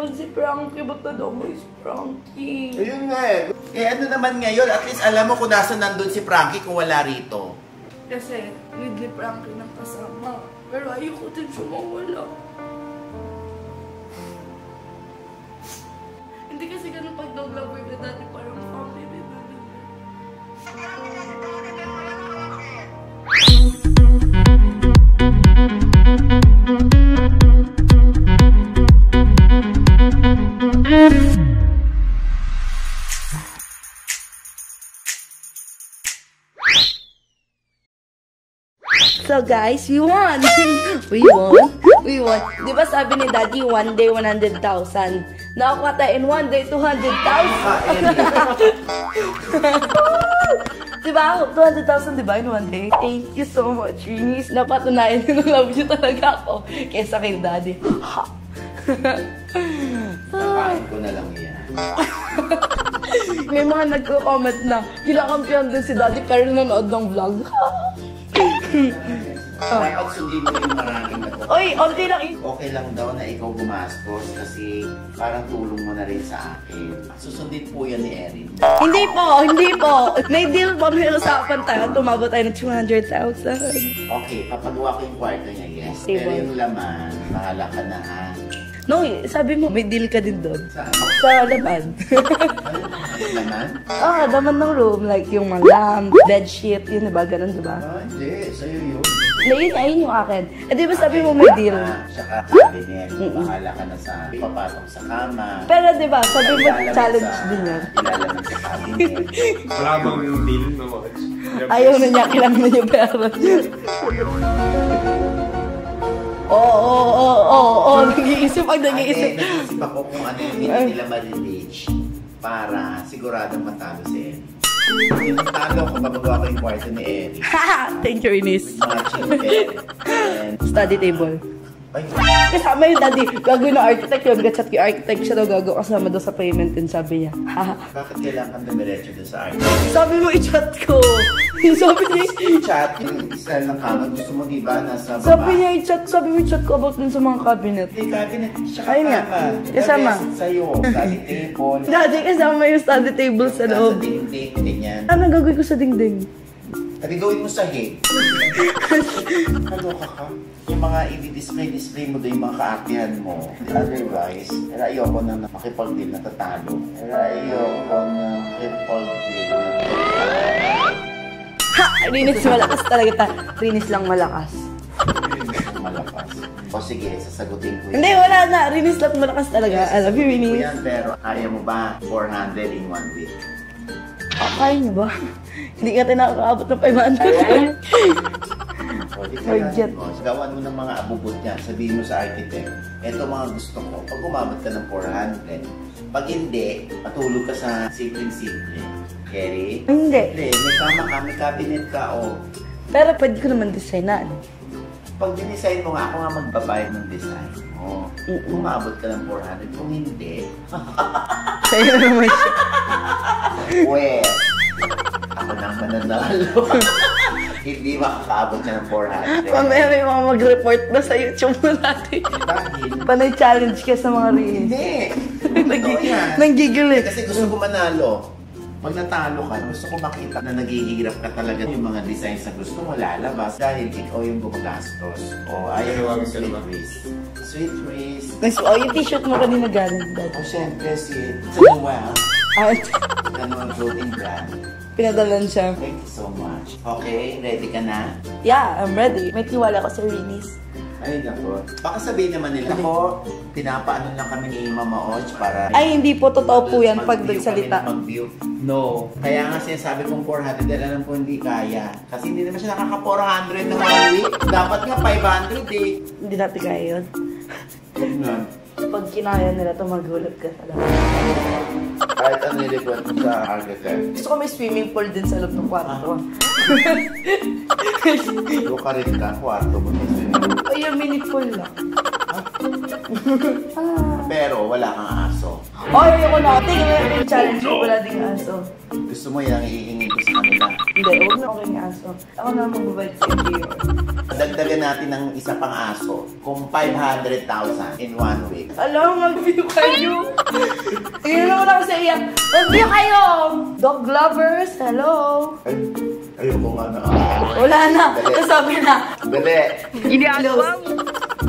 naman si Frankie. Ba't na daw mo si Frankie? Ayun nga eh. Eh ano naman ngayon, at least alam mo kung nasa nandun si Frankie kung wala rito. Kasi need ni Frankie ng kasama. Pero ayoko din siya mawala. Hindi kasi ganun pag dog lover ka dati parang family din. So guys, we won! We won! Di ba sabi ni Daddy, one day 100,000? Nakakuha tayo in one day 200,000! Diba? 200,000 diba in one day? Thank you so much, Rinis. Napatunayan nyo na love you talaga ako kesa kay Daddy. Nakain ko na lang yan. May mga nagko-comment na kinakampihan din si Daddy pero nanood ng vlog. Dapat sundin mo yung maraming na to. Oy, onti lang Okay lang daw na ikaw gumastos kasi parang tulong mo na rin sa akin. Susundin po yan ni Erin. Hindi po. May deal pa, may usapan tayo. Tumabot tayo ng 200,000. Okay, papagawa ko yung kwarto niya, yes. Diba? Pero yung laman, bahala ka na ha. No, sabi mo, may deal ka din doon. Saan? Sa laman. Laman? Laman ng room. Like yung mga lamp, bedsheet, yun diba? Ganun diba? Hindi. Sa'yo yun. Ayun yung akin. Eh di ba sabi mo may deal? Tsaka cabinet. Bahala ka na sa ipapatong sa kama. Pero di ba, sabi mo challenge din yan. Ilalaman sa cabinet. Wala bang yung deal na mga? Ayaw na niya, kailangan na niya pera. Oo. Nag-iisip ang nag-iisip. Nag-iisip ako kung ano yung hindi nila ma-reach para siguradong matalo si Erin. Yung matalo ko, babagawa ko yung kwarto ni Erin. Thank you, Ines. Matching bed. Study table. Ay, Kasama yung Daddy. Gagawin ng architect yun. Gatchat yung architect siya daw gagawa kasama daw sa payment din, sabi niya. bakit kailangan dumiretso doon sa architect? Sabi mo i-chat ko. Sabi niya, Chat, yung style ng kama, gusto mo diba nasa baba? sabi niya i-chat. Sabi mo i-chat ko about dun sa mga cabinet. Hindi, cabinet, tsaka Ayun nga. kama. Kasama. The rest sa'yo, study table. Daddy, kasama yung study table sa Nasa loob. dingding, ganyan. Ano gagawin ko sa dingding? At gawin mo sa head. Kaloka ka. Yung mga i-display mo doon yung mga kaartihan mo. Otherwise, ayoko na makipag-deal na tatalo. Ayoko na makipag-deal na tatalo. Ha! Rinis malakas talaga. Rinis lang malakas. Malakas. O sige, sasagutin ko yan. Hindi, wala na. Rinis lang malakas talaga. I love you, Rinis. Yan, pero kaya mo ba 400 in 1 week? Kaya niyo ba? Hindi ka tinakaabot ng 500. Forget. Gawan mo ng mga abubot niyan. Sabihin mo sa architect, eto mga gusto ko. Pag umabot ka ng 400, pag hindi, patulog ka sa simple-simple. Kerry? Hindi. May kama ka, may cabinet ka, o. Pero pwede ko naman designan. Pag dinesign mo nga, ako nga magbabayad ng design mo. Umabot ka ng 400. Kung hindi, Sa'yo na naman siya. well, ako nang mananalo. Hindi makakaabot na ng 400. Mamaya may mga mag-report na sa YouTube mo natin. Dahil, Panay challenge ka sa mga Rinis. hindi. Totoo yan. Nanggigil eh. Kasi gusto ko manalo. Pag natalo ka, gusto ko makita na naghihirap ka talaga yung mga designs na gusto mo lalabas dahil ikaw yung gumagastos. O ayaw mo sweet wrist. Sweet wrist. Nice. Oh, yung t-shirt mo kanina galing, Dad. O syempre si Samuel. Ah, Ano ang clothing brand. pinadalan siya. Thank you so much. Okay, ready ka na? Yeah, I'm ready. May tiwala ko sa Rinis. Ay, nako. Baka sabihin naman nila, ako, pinapaano lang kami ni Mama Och para... Ay, hindi po. Totoo po yan pag mag-view nagsalita. kami na mag-view. No. Kaya nga sinasabi kong 400 dahil alam ko hindi kaya. Kasi hindi naman siya nakaka-400 na 1 week. Dapat nga 500 eh. Hindi natin kaya yun. Huwag na. Pag kinaya nila ito, magulat ka talaga. Kahit ang nilikuan ko sa architect. Gusto ko may swimming pool din sa loob ng kwarto. Ito ka rin ka, kwarto mo. Ay, yung mini pool lang. Pero wala kang aso. Oy, ayoko na. Tingin mo yung challenge ko wala ding aso. Gusto mo yung hihingin ko sa kanila. Hindi, huwag na okay yung aso. Ako na mag-provide sa inyo. Dagdagan natin ng isa pang aso. Kung 500,000 in 1 week. Alam, mag-view kayo. Tingnan mo na ako sa iyak. Mag-view kayo! Dog lovers, hello. Ayoko nga na. Wala na. Kasabi na. Dali. Close.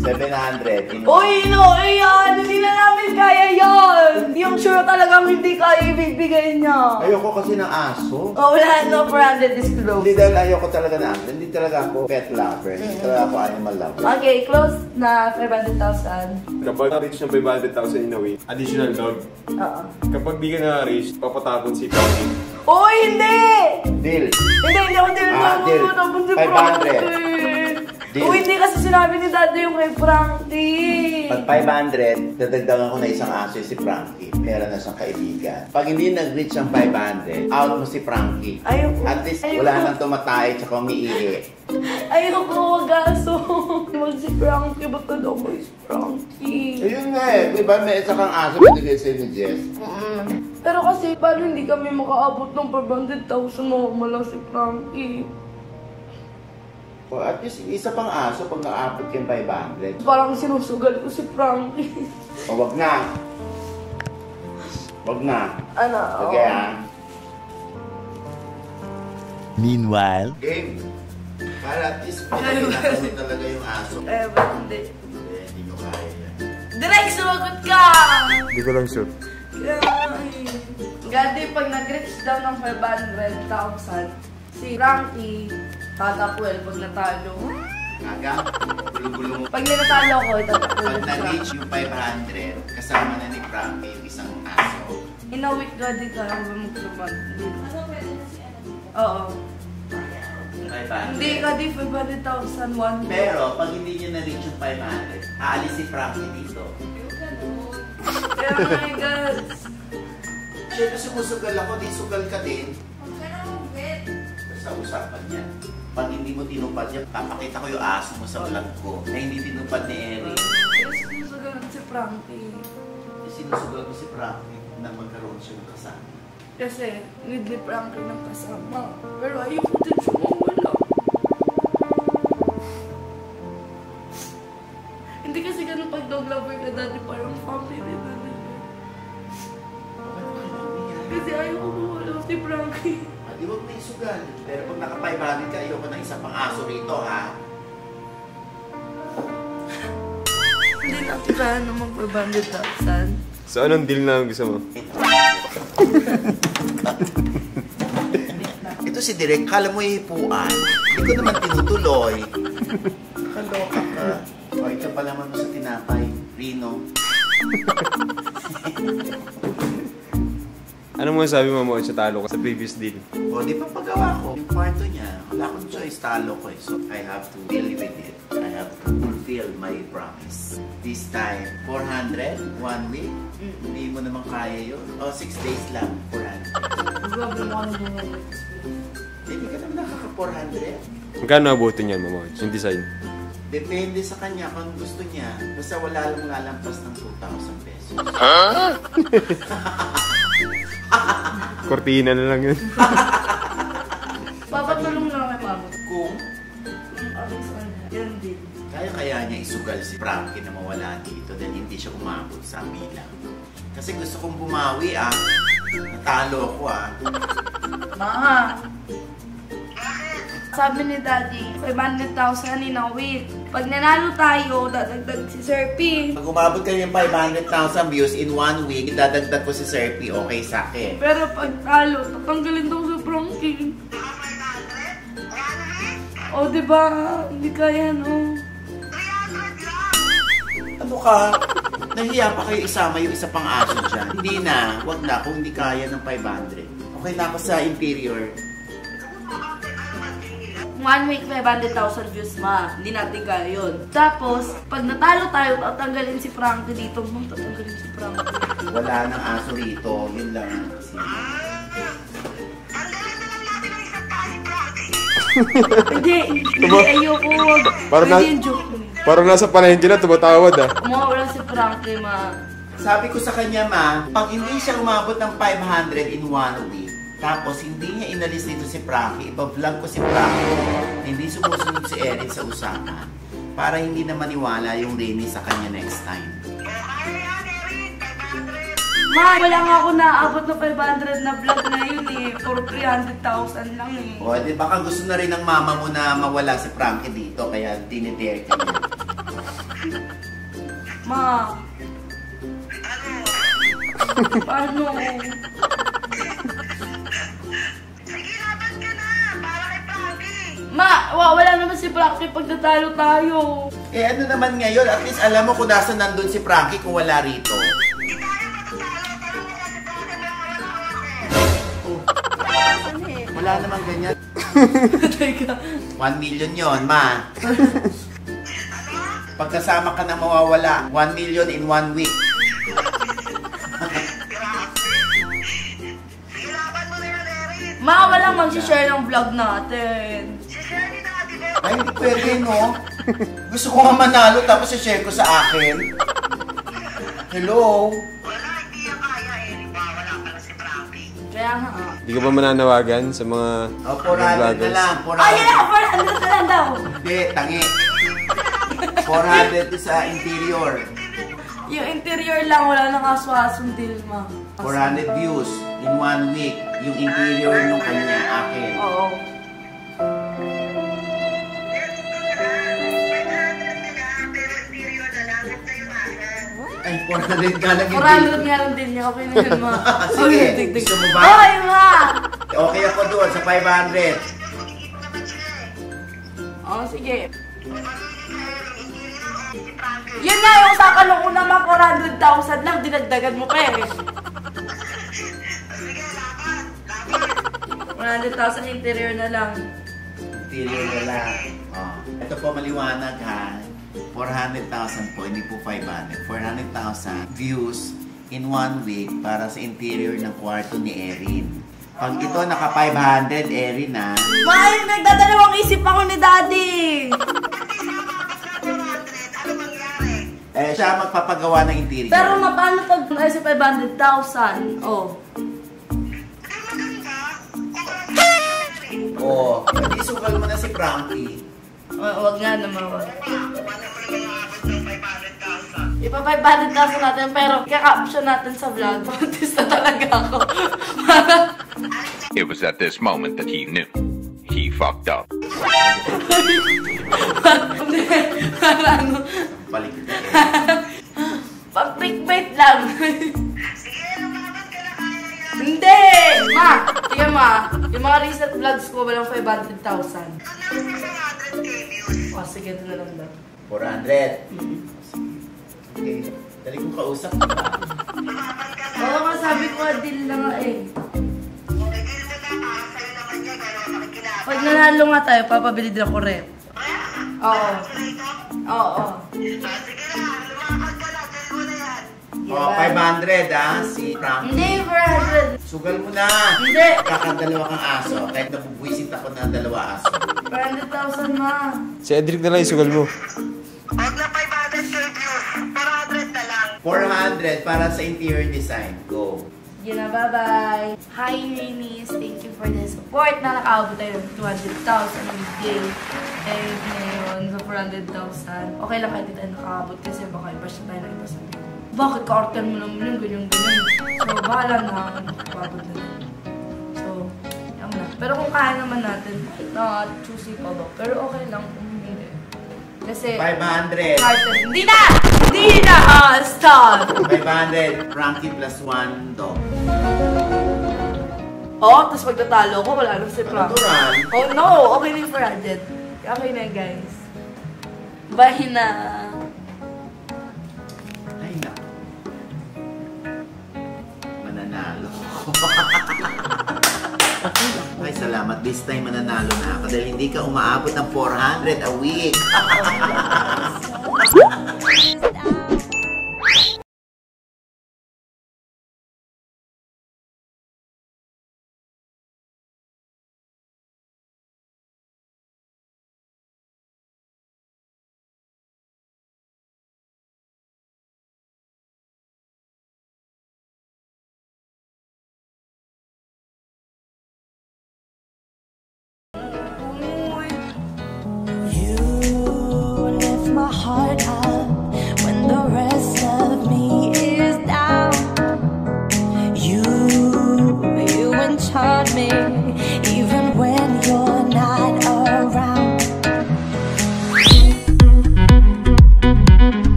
700 in Uy, no, ayan! Hindi na namin kaya yan! Yung sure talagang hindi kaya ibibigay niya. Ayoko kasi ng aso. Oh, wala, no branded disclose. Hindi dahil ayoko talaga ng aso. Hindi talaga ako pet lover. Hindi talaga ako animal lover. Okay, close na 500,000. Kapag na-reach ng 500,000 in a week, additional dog. Oo. Kapag di ka na-reach, papatapon si Frankie. Uy, hindi! Deal. Hindi ako din Deal. tapos si 500. Frankie. Deal. Uy, hindi kasi sinabi ni Daddy yung kay Frankie. Pag 500, dadagdagan ko na isang aso si Frankie. Meron na siyang kaibigan. Pag hindi nag-reach ang 500, out mo si Frankie. Ayoko. At least Ayoko. wala nang tumatay tsaka umiihi. Ayoko, wag aso. Wag si Frankie, ba't ka daw mo si Frankie? Ayun nga eh. Diba may isa kang aso binigay sa'yo ni Jess? Pero kasi, paano hindi kami makaabot ng 500,000 mo lang si Frankie? O at least isa pang aso pag naabot yung 500. Parang sinusugal ko si Frankie. O wag na. Wag na. Ano? Okay ah. Meanwhile, Game. Para at least pinakawin talaga yung aso. Ba't hindi? Hindi nyo kaya yan. Direk, sumagot ka! Hindi ko lang sure. Gadi, pag nag-reach daw ng 500,000, si Frankie, tatapuel pag natalo. Aga, gulo-gulo mo. Pag natalo ko, tatapuel Pag si na-reach Frankie. yung 500, kasama na ni Frankie yung isang aso. In a week, Gadi, kaya ba magtrabaho? Oo. 500. Hindi, Gadi, 500,000 one week. Pero pag hindi niya na-reach yung 500, aalis si Frankie dito. Kaya my God. Siyempre sumusugal ako, di sugal ka din. Sa usapan niya. Pag hindi mo tinupad yan, papakita ko yung aso mo sa vlog ko na hindi tinupad ni Eric. Pero sinusugal si Frankie. Sinusugal ko si Frankie na magkaroon siya ng kasama. Kasi, need ni Frankie ng kasama. Pero ayoko din siya mawala. Hindi kasi ganun pag dog lover ka dati, parang family na din. Kasi ayoko mawala si Frankie. Di wag na isugal. Pero pag naka-500 ka, ayoko ng isa pang aso rito, ha? Hindi natin kaya naman 500,000. So, anong deal na gusto mo? Ito si Direk, kala mo ihipuan. Hindi ko naman tinutuloy. Kaloka ka. O, ito pa naman mo sa tinapay. Rino. Ano mo sabi mo sa talo ka sa previous deal? O, di pa pagawa ko. Yung kwarto niya, wala akong choice. Talo ko eh. So, I have to deal with it. I have to fulfill my promise. This time, 400, 1 week. Hindi mo naman kaya yun. O, 6 days lang, 400. Grabe mo ano mo. Hindi ka naman nakaka-400. Magkano abutin yan, Mama? Yung design? Depende sa kanya kung gusto niya. Basta wala lang lalampas ng 2,000 pesos. Cortina na lang yun. Papatulong lang kay Mama. Kung Sa kanya. Yan din. kaya niya isugal si Frankie na mawala dito dahil hindi siya umabot sa bilang. Kasi gusto kong bumawi Natalo ako Ma! Sabi ni Daddy, 500,000 in a week. Pag nanalo tayo, dadagdag si Sir P. Pag umabot kayo yung 500,000 views in 1 week, idadagdag ko si Sir P, okay sa akin. Pero pag talo, tatanggalin daw si Frankie. O, diba? Hindi kaya, no? Ano ka? Nahiya pa kayo isama yung isa pang aso dyan. Hindi na, wag na kung hindi kaya ng 500. Okay na ako sa interior. 1 week, 500,000 views, ma. Hindi natin kaya yun. Tapos, pag natalo tayo, tatanggalin si Frankie dito. Ma'am, tatanggalin si Frankie. Wala nang aso rito, yun lang ang kasi. Hindi, ayoko. Parang Hindi yung joke mo. Parang nasa palengke na, tumatawad Mawawala si Frankie, ma. Sabi ko sa kanya, ma, pag hindi siya umabot ng 500 in 1 week, tapos hindi niya inalis dito si Frankie, iba-vlog ko si Frankie, hindi sumusunod si Erin sa usapan, para hindi na maniwala yung Rene sa kanya next time. Ma, wala nga ako naabot na 500 na vlog na yun eh. Puro 300,000 lang eh. O, di baka gusto na rin ng mama mo na mawala si Frankie dito, kaya dinidare ka niya. Ma. Paano? Sige, laban ka na! Para kay Frankie! Ma, wala naman si Frankie pag natalo tayo. Eh ano naman ngayon, at least alam mo kung nasa nandun si Frankie kung wala rito. Hindi tayo matatalo, pero mukha si Frankie may wala ako eh. Wala naman ganyan. Teka. 1 million yon, ma. Pagkasama ka na mawawala, 1 million in 1 week. Sige, laban mo na yan, Erin! Ma, walang mag-share ng vlog natin. Si-share ni Daddy mo! Ay, hindi pwede, no? Gusto ko nga manalo tapos i-share ko sa akin. Hello? Wala, hindi yan kaya, Erin. Wala pala si Frankie. Kaya nga. Hindi ka ba mananawagan sa mga O, 400 na lang. Ay, yun ako, 400 na lang daw. Hindi, tangi. 400 sa interior. Yung interior lang, wala nang aswasong deal, ma. 400 views in 1 week. Yung interior nung kanya, akin. Oo. Ay, 400 ka lang 400 nga lang din niya. Okay na yun, ma. Sige, Okay, tig-tig. gusto mo ba? Okay, ma. Okay ako doon sa 500. Oo, sige. Yun nga yung saka nung una, ma, 400,000 lang. Dinagdagan mo pa eh. 100,000 interior na lang. Interior na lang. Oh. Ito po maliwanag ha. 400,000 po, hindi po 500. 400,000 views in 1 week para sa interior ng kwarto ni Erin. Pag ito naka 500, Erin ha. Ma, nagdadalawang isip ako ni Daddy. Eh, siya magpapagawa ng interior. Pero ma, paano pag ay sa 500,000? Oh. Oh, hindi sugal mo na si Frankie. Wag nga naman, wag. Ipa 500,000 natin, pero kaka-option natin sa vlog. Artista talaga ako. It was at this moment that he knew. He fucked up. Hindi, ano, Balik ka. pag-clickbait lang. Hindi! Ma! Tingnan ma, yung mga recent vlogs ko walang 500,000. Oh, sige, ito na lang daw. 400. Okay. Dali kong kausap. Oo nga, sabi ko, deal na nga eh. Pag nanalo nga tayo, papabili din ako rep. Oo. Oo. Oh, 500 ha, si Frankie. Hindi, 400. Sugal mo na. Hindi. Kakadalawa kang aso. Kahit nabubuisit ako ng 2 aso. 400,000 ma. Si Edric na lang yung sugal mo. Huwag na 500 views. 400 na lang. 400 para sa interior design. Go. Sige na, bye-bye. Hi, Rainis. Thank you for the support. Na nakaabot tayo ng 200,000 weekday. And ngayon, sa 400,000. Okay lang kahit tayo nakaabot kasi baka iba siya tayo na iba sabihin. Bakit ka-orten mo naman yung ganyan-ganyan? So, bahala na. Pagod na rin. So, yan na. Pero kung kaya naman natin, choosy pa ba? Pero okay lang kung hindi. Kasi, 500. Hindi na! Hindi na! Stop! 500. Frankie plus 1 dog. Oh, tapos pagtatalo ko, wala nang si Frank. Natural. Oh no! Okay na yung 400. Okay na guys. Bye na! Ay, naku. Mananalo. Ay, salamat. This time mananalo na ako dahil hindi ka umaabot ng 400 a week.